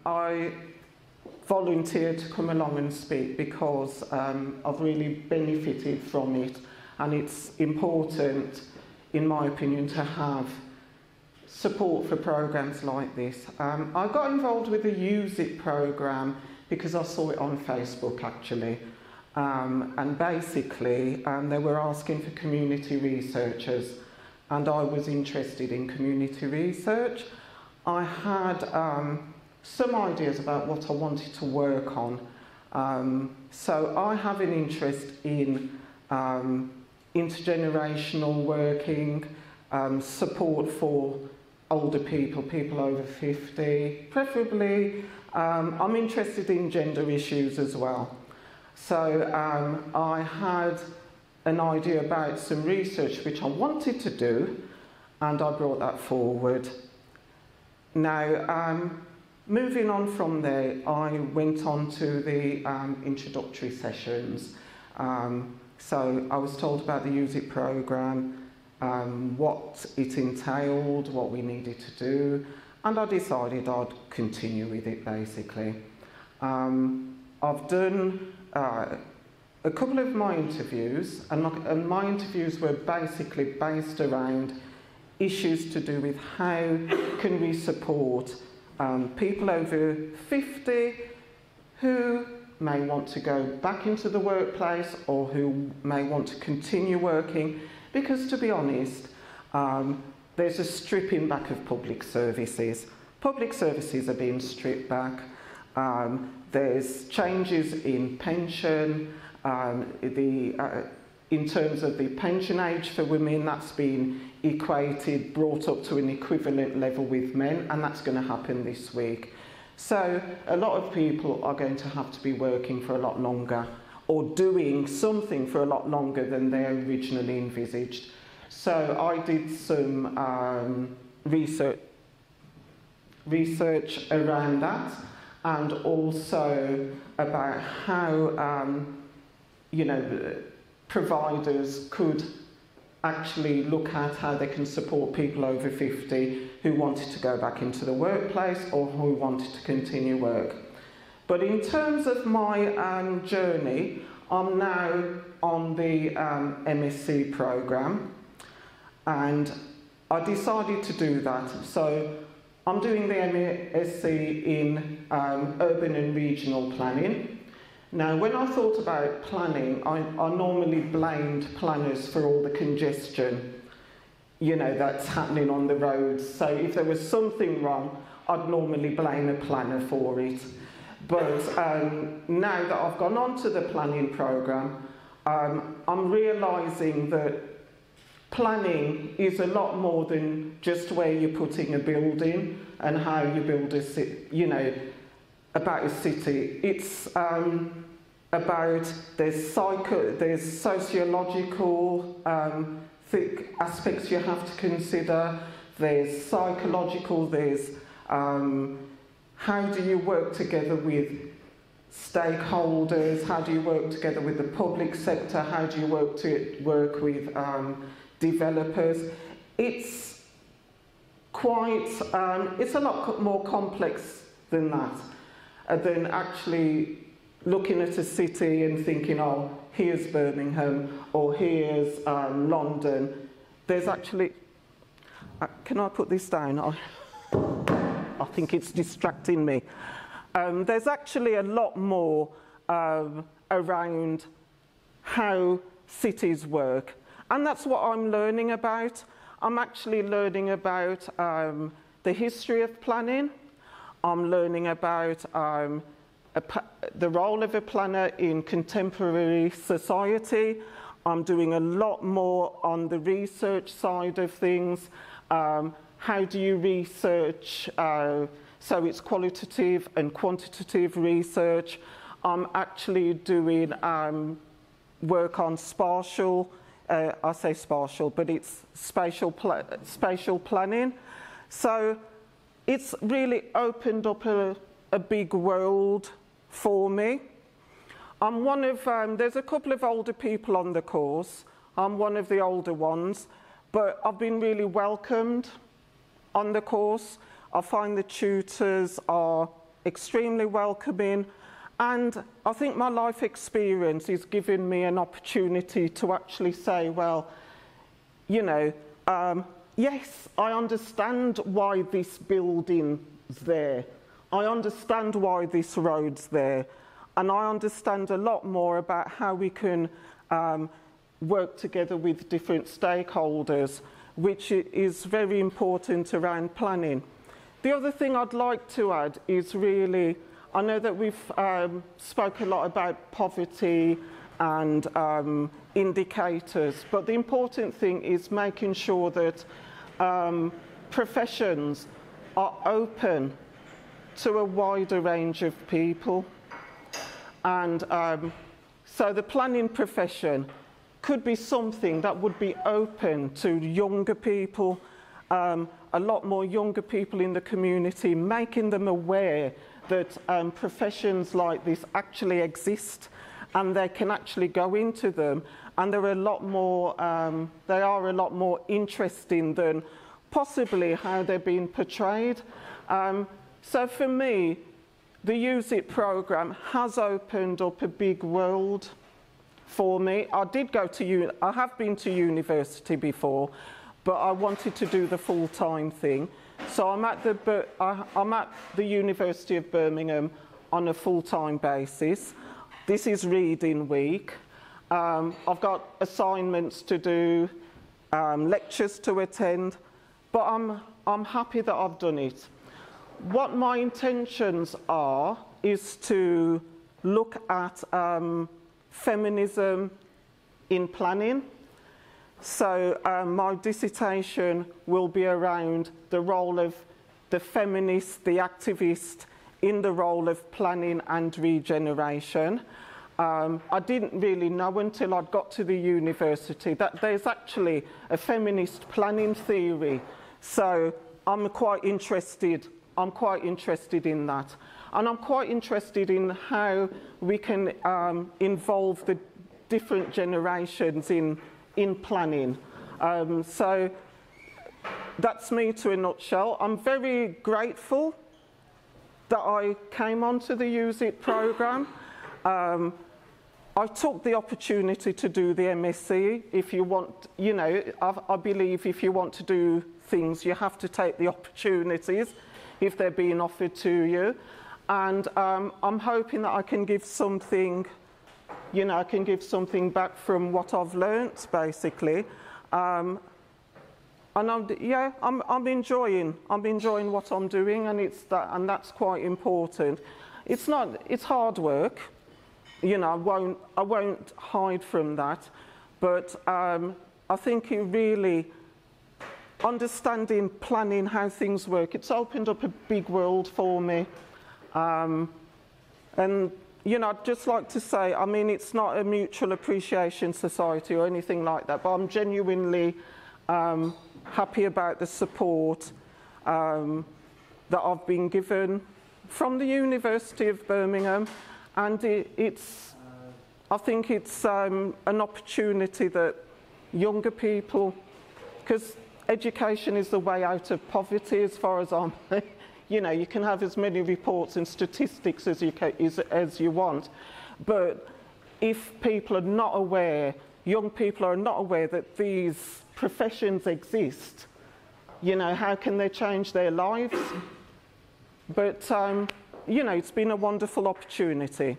I volunteered to come along and speak because I've really benefited from it, and it's important, in my opinion, to have support for programs like this. I got involved with the Use It program because I saw it on Facebook actually, and basically they were asking for community researchers, and I was interested in community research. I had some ideas about what I wanted to work on. So I have an interest in intergenerational working, support for older people, people over 50, preferably. I'm interested in gender issues as well. So I had an idea about some research which I wanted to do, and I brought that forward. Now, moving on from there, I went on to the introductory sessions. So I was told about the Use It programme, what it entailed, what we needed to do, and I decided I'd continue with it basically. I've done a couple of my interviews, and my interviews were basically based around issues to do with how can we support people over 50 who may want to go back into the workplace or who may want to continue working, because to be honest, there's a stripping back of public services. Public services are being stripped back. There's changes in pension, in terms of the pension age for women, that's been equated, brought up to an equivalent level with men, and that's going to happen this week. So a lot of people are going to have to be working for a lot longer, or doing something for a lot longer than they originally envisaged. So I did some research around that, and also about how providers could actually look at how they can support people over 50 who wanted to go back into the workplace or who wanted to continue work. But in terms of my journey, I'm now on the MSc programme, and I decided to do that. So I'm doing the MSc in urban and regional planning. Now, when I thought about planning, I normally blamed planners for all the congestion, that's happening on the roads. So if there was something wrong, I'd normally blame a planner for it. But now that I've gone on to the planning programme, I'm realising that planning is a lot more than just where you're putting a building and how you build a city, about a city. It's about, there's sociological aspects you have to consider, there's psychological, there's how do you work together with stakeholders, how do you work together with the public sector, how do you work with developers. It's a lot more complex than that. Than actually looking at a city and thinking, oh, here's Birmingham or here's London. There's actually, can I put this down? I think it's distracting me. There's actually a lot more around how cities work, and that's what I'm learning about. I'm actually learning about the history of planning. I'm learning about the role of a planner in contemporary society. I'm doing a lot more on the research side of things. How do you research? So it's qualitative and quantitative research. I'm actually doing work on spatial, I say spatial, but it's spatial planning. So it's really opened up a big world for me. I'm one of, there's a couple of older people on the course. I'm one of the older ones, But I've been really welcomed on the course. I find the tutors are extremely welcoming, and I think my life experience is giving me an opportunity to actually say, well, you know, yes, I understand why this building's there. I understand why this road's there. And I understand a lot more about how we can work together with different stakeholders, which is very important around planning. The other thing I'd like to add is really, I know that we've spoke a lot about poverty and indicators, but the important thing is making sure that professions are open to a wider range of people. And so the planning profession could be something that would be open to younger people, a lot more younger people in the community, making them aware that professions like this actually exist and they can actually go into them, and they're a lot more, they are a lot more interesting than possibly how they're being portrayed. So for me, the Use It programme has opened up a big world for me. I have been to university before, but I wanted to do the full-time thing. So I'm at the University of Birmingham on a full-time basis. This is reading week. I've got assignments to do, lectures to attend, but I'm happy that I've done it. What my intentions are is to look at feminism in planning. So my dissertation will be around the role of the feminist, the activist, in the role of planning and regeneration. I didn't really know until I'd got to the university that there's actually a feminist planning theory. So I'm quite interested in that. And I'm quite interested in how we can involve the different generations in planning. So that's me to a nutshell. I'm very grateful that I came onto the Use It programme. I took the opportunity to do the MSc. If you want, you know, I believe if you want to do things, you have to take the opportunities if they're being offered to you. And I'm hoping that I can give something, you know, I can give something back from what I've learnt, basically. And I'm enjoying what I'm doing, and that's quite important. It's hard work, you know. I won't hide from that, but I think it really, understanding planning how things work, it's opened up a big world for me. And you know, I'd just like to say, I mean, it's not a mutual appreciation society or anything like that, but I'm genuinely happy about the support that I've been given from the University of Birmingham, and I think it's an opportunity that younger people, because education is the way out of poverty as far as I'm, you know, you can have as many reports and statistics as you want, but if people are not aware, young people are not aware that these professions exist, you know, how can they change their lives? But, you know, it's been a wonderful opportunity.